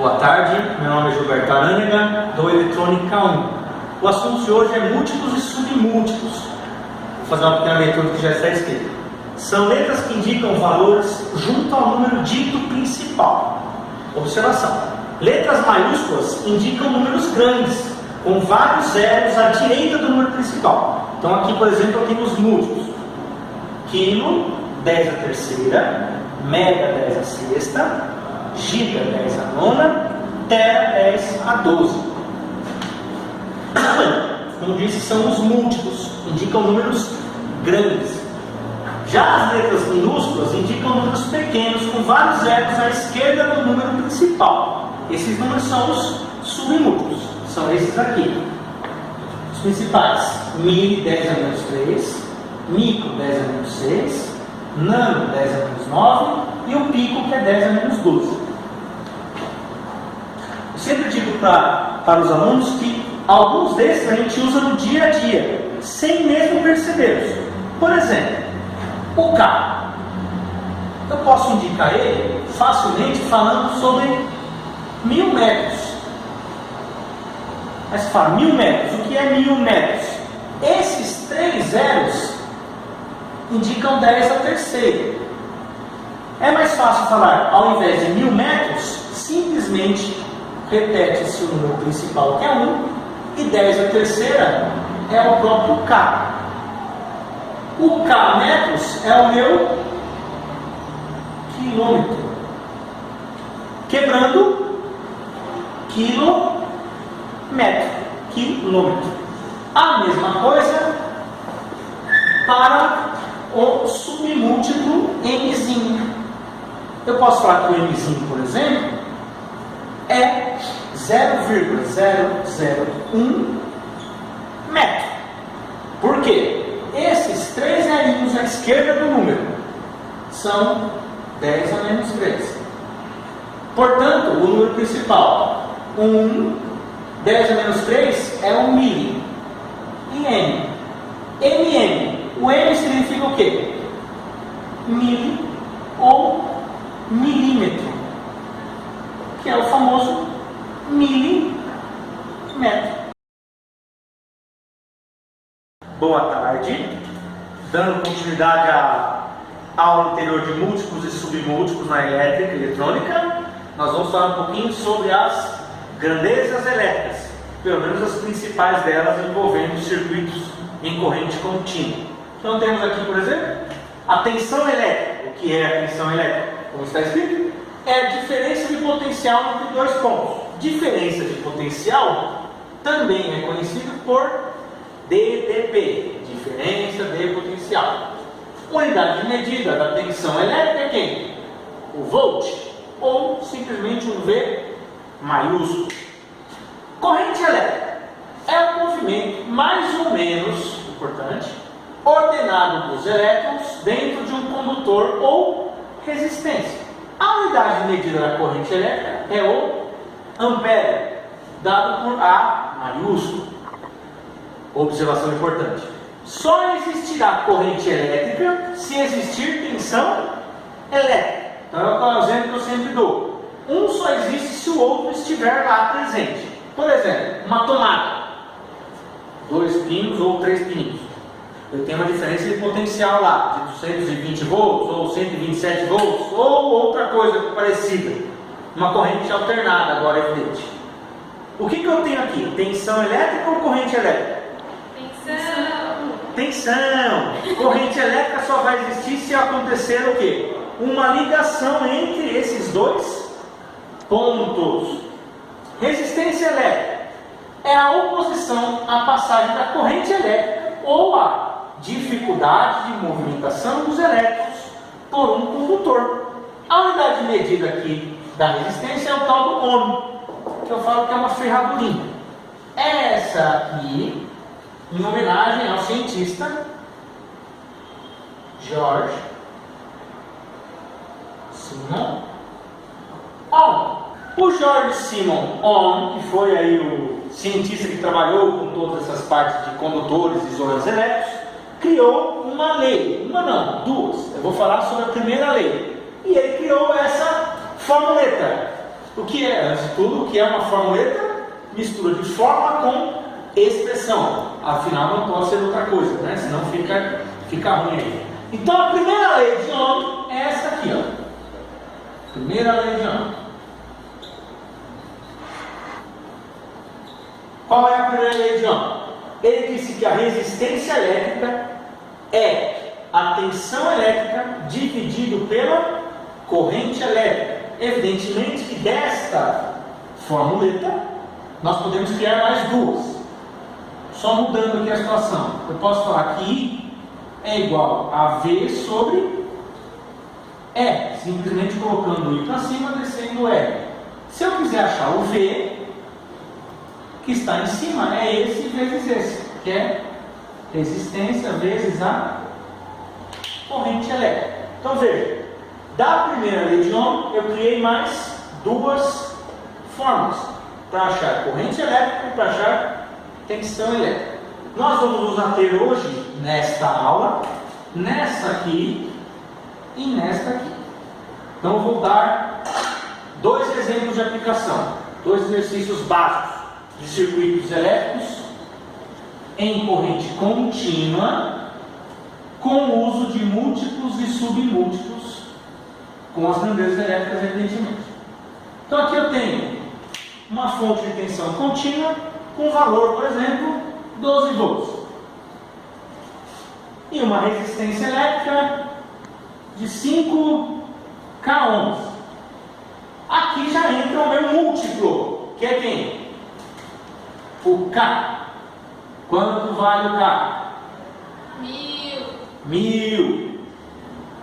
Boa tarde, meu nome é Gilberto Arânega, do Eletrônica 1. O assunto de hoje é múltiplos e submúltiplos. Vou fazer uma pequena leitura do que já está escrito. São letras que indicam valores junto ao número dito principal. Observação: letras maiúsculas indicam números grandes, com vários zeros à direita do número principal. Então aqui, por exemplo, eu tenho os múltiplos. Quilo, 10 a terceira, mega, 10 a sexta, giga, 10 a nona, tera, 10 a 12. Como disse, são os múltiplos, indicam números grandes. Já as letras minúsculas indicam números pequenos, com vários zeros à esquerda do número principal. Esses números são os submúltiplos, são esses aqui. Os principais: mili, 10 a menos 3, micro, 10 a menos 6, nano, 10 a menos 9 e o pico, que é 10 a menos 12. Eu sempre digo para os alunos que alguns desses a gente usa no dia a dia, sem mesmo percebê-los. Por exemplo, o K. Eu posso indicar ele facilmente falando sobre 1000 metros. Mas você fala, 1000 metros, o que é 1000 metros? Esses 3 zeros indicam 10 a terceira. É mais fácil falar, ao invés de 1000 metros, simplesmente repete-se o número principal, que é 1, e 10 a terceira é o próprio K. O K metros é o meu quilômetro. Quebrando, quilômetro. Quilômetro. A mesma coisa para o submúltiplo Mzinho. Eu posso falar que o Mzinho, por exemplo, é 0,001 metro. Por quê? Esses 3 zerinhos à esquerda do número são 10 a menos 3. Portanto, o número principal, 10 a menos 3 é 1 mili. E M? MM. O M significa o quê? Mili ou milímetro, que é o famoso milímetro. Boa tarde. Dando continuidade à aula anterior de múltiplos e submúltiplos na elétrica e eletrônica, nós vamos falar um pouquinho sobre as grandezas elétricas, pelo menos as principais delas, envolvendo circuitos em corrente contínua. Então temos aqui, por exemplo, a tensão elétrica. O que é a tensão elétrica? Como está escrito, é a diferença de potencial entre dois pontos. Diferença de potencial também é conhecido por DDP, diferença de potencial. Unidade de medida da tensão elétrica é quem? O volt, ou simplesmente um V maiúsculo. Corrente elétrica é um movimento mais ou menos importante, ordenado dos elétrons dentro de um condutor ou resistência. A unidade de medida da corrente elétrica é o ampere, dado por A maiúsculo. Observação importante: só existirá corrente elétrica se existir tensão elétrica. Então é o exemplo que eu sempre dou. Um só existe se o outro estiver lá presente. Por exemplo, uma tomada, 2 pinos ou 3 pinos. Eu tenho uma diferença de potencial lá, de 220 volts, ou 127 volts, ou outra coisa parecida. Uma corrente alternada, agora é evidente. O que eu tenho aqui? Tensão elétrica ou corrente elétrica? Tensão. Corrente elétrica só vai existir se acontecer o quê? Uma ligação entre esses dois pontos. Resistência elétrica é a oposição à passagem da corrente elétrica ou a dificuldade de movimentação dos elétrons por um condutor. A unidade de medida aqui da resistência é o tal do ohm, que eu falo que é uma ferradurinha. Essa aqui, em homenagem ao cientista George Simon Ohm. O George Simon Ohm, que foi aí o cientista que trabalhou com todas essas partes de condutores e isolantes elétricos, criou uma lei, uma não, duas. Eu vou falar sobre a primeira lei. E ele criou essa formuleta: O que é, antes de tudo, o que é uma formuleta? Mistura de forma com expressão. Afinal, não pode ser outra coisa, né? Senão fica ruim aí. Então, a primeira lei de Ohm é essa aqui, ó. Primeira lei de Ohm. Qual é a primeira lei de Ohm? Ele disse que a resistência elétrica é a tensão elétrica dividido pela corrente elétrica. Evidentemente que desta formuleta nós podemos criar mais duas. Só mudando aqui a situação. Eu posso falar que I é igual a V sobre E. Simplesmente colocando I para cima, descendo E. Se eu quiser achar o V, que está em cima, é esse vezes esse, que é resistência vezes a corrente elétrica. Então veja, da primeira lei de Ohm, eu criei mais duas fórmulas para achar corrente elétrica e para achar tensão elétrica. Nós vamos nos ater hoje, nesta aula, nessa aqui e nesta aqui. Então eu vou dar dois exemplos de aplicação, dois exercícios básicos de circuitos elétricos em corrente contínua, com o uso de múltiplos e submúltiplos, com as grandezas elétricas, evidentemente. Então aqui eu tenho uma fonte de tensão contínua com valor, por exemplo, 12 volts. E uma resistência elétrica de 5 k ohms. Aqui já entra o meu múltiplo, que é quem? O K. Quanto vale o K? 1000. 1000.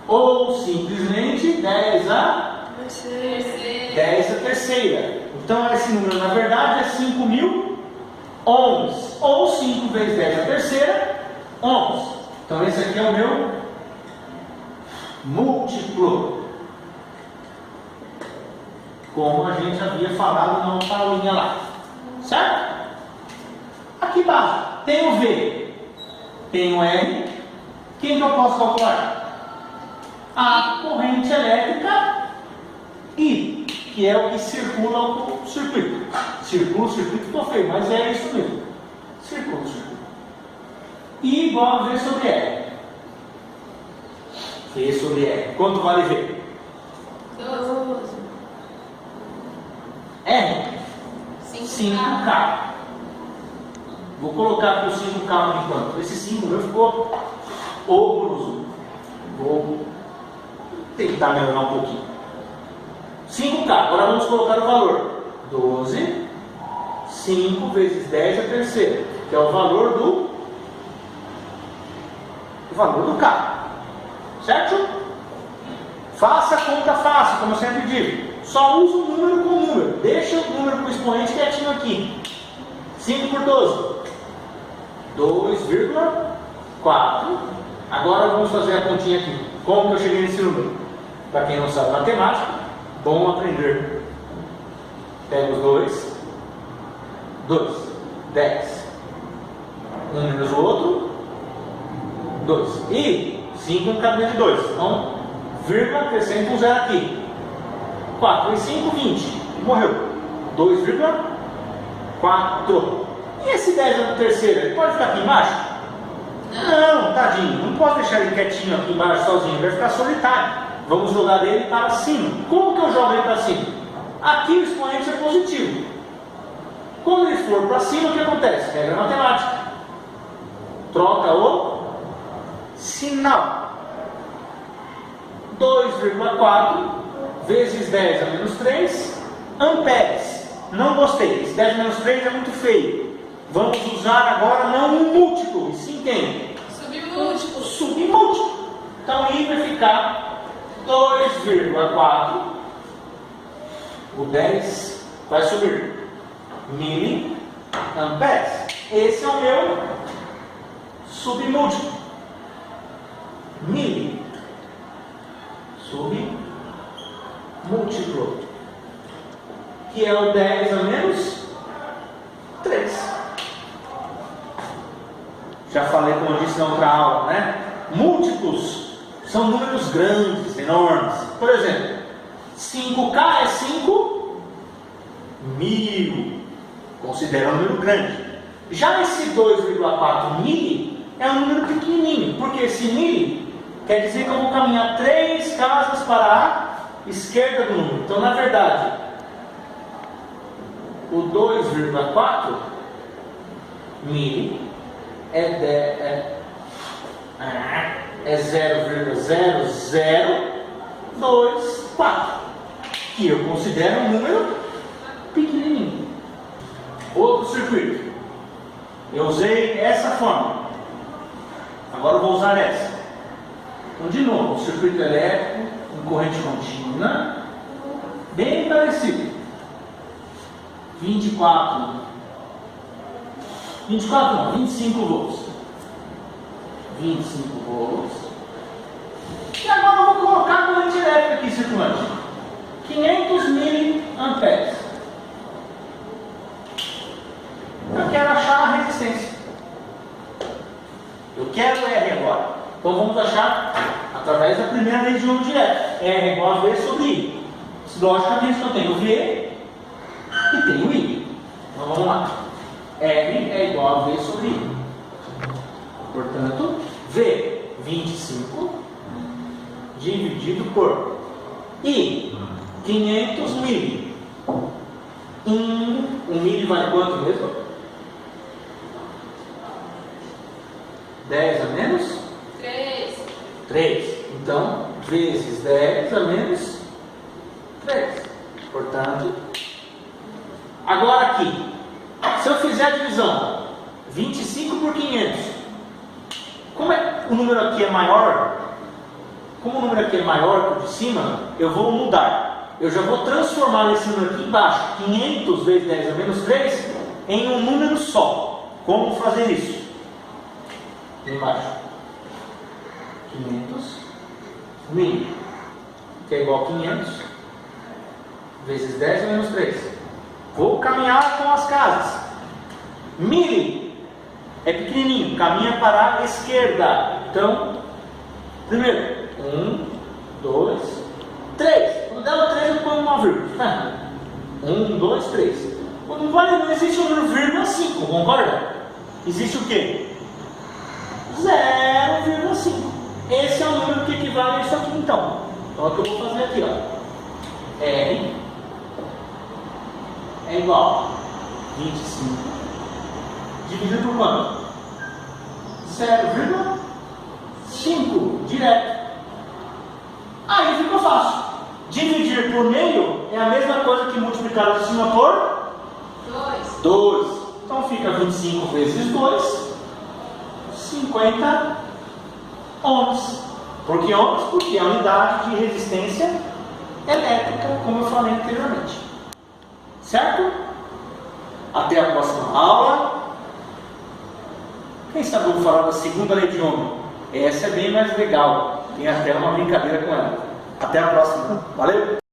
Ou simplesmente 10 a Terceira. 10 a terceira. Então esse número na verdade é 5.000 ohms. Ou 5 vezes 10 a terceira ohms. Então esse aqui é o meu múltiplo. Como a gente havia falado na outra aulinha lá. Certo? Aqui embaixo tem o V, tem o R. Quem que eu posso calcular? A corrente elétrica I, que é o que circula o circuito. Circula o circuito, estou feio, mas é isso mesmo. Circula o circuito. I igual a V sobre R. V sobre R. Quanto vale V? 12. R. 5K. 5K. Vou colocar aqui o 5K por enquanto. Esse 5 meu ficou horroroso. Vou tentar melhorar um pouquinho. 5K. Agora vamos colocar o valor. 12. 5 vezes 10 a terceira. Que é o valor do K. Certo? Faça a conta fácil, como eu sempre digo. Só usa o número com número. Deixa o número com o expoente quietinho aqui. 5 por 12. 2,4. Agora vamos fazer a continha aqui. Como que eu cheguei nesse número? Para quem não sabe matemática, bom aprender. Pega os 2. 10. Um menos o outro. 2. E 5 no caminho de 2. Então, vírgula, acrescenta um zero aqui. 4 e 5, 20. Morreu. 2,4. E esse 10 na terceira, ele pode ficar aqui embaixo? Não, tadinho. Não posso deixar ele quietinho aqui embaixo sozinho. Vai ficar solitário. Vamos jogar ele para cima. Como que eu jogo ele para cima? Aqui o expoente é positivo. Quando ele for para cima, o que acontece? Regra matemática. Troca o sinal. 2,4 vezes 10 a menos 3 amperes. Não gostei. Esse 10 menos 3 é muito feio. Vamos usar agora não um múltiplo, e sim quem? Submúltiplo. Submúltiplo. Então I vai ficar 2,4. O 10 vai subir miliamperes. Esse é o meu submúltiplo. Mili. Submúltiplo. Que é o 10 a menos 3. Já falei, como eu disse na outra aula, né? Múltiplos são números grandes, enormes. Por exemplo, 5K é 5 1000. Considera um número grande. Já esse 2,4 mili é um número pequenininho, porque esse mili quer dizer que eu vou caminhar 3 casas para a esquerda do número. Então, na verdade, o 2,4 mili é 0,0024, que eu considero um número pequenininho. Outro circuito. Eu usei essa forma. Agora eu vou usar essa. Então, de novo, o circuito elétrico com corrente contínua, bem parecido. 25 volts. 25 volts. E agora eu vou colocar a corrente elétrica aqui circulante. 500 miliamperes. Eu quero achar a resistência. Eu quero R agora. Então vamos achar através da primeira lei de Ohm direta. R é igual a V sobre I. Logicamente eu tenho V e tenho I. Então vamos lá. R é igual a V sobre I. Portanto, V, 25, dividido por I, 500 mili. Um mili vale quanto mesmo? 10 a menos? 3. Então, vezes 10 a menos 3. Portanto, agora aqui, se eu fizer a divisão 25 por 500, como o número aqui é maior, como o número aqui é maior que o de cima, eu vou mudar. Eu já vou transformar esse número aqui embaixo, 500 vezes 10 a menos 3, em um número só. Como fazer isso? Embaixo. 500 mil, que é igual a 500 vezes 10 a menos 3. Vou caminhar com as casas. Mili é pequenininho, caminha para a esquerda. Então, primeiro, 1, 2, 3. Quando der o 3, eu ponho uma vírgula. 1, 2, 3. Não existe o número vírgula 5, concorda? Existe o quê? 0,5. Esse é o número que equivale a isso aqui, então. Então, é o que eu vou fazer aqui, ó. R é igual a 25 dividido por quanto? 0,5 direto. Aí ficou fácil. Dividir por meio é a mesma coisa que multiplicar de cima por 2. Então fica 25 vezes 2, 50 ohms. Por que ohms? Porque é a unidade de resistência elétrica, como eu falei anteriormente. Certo? Até a próxima aula. Quem sabe eu vou falar da segunda lei de Ohm? Essa é bem mais legal. Tem até uma brincadeira com ela. Até a próxima. Valeu!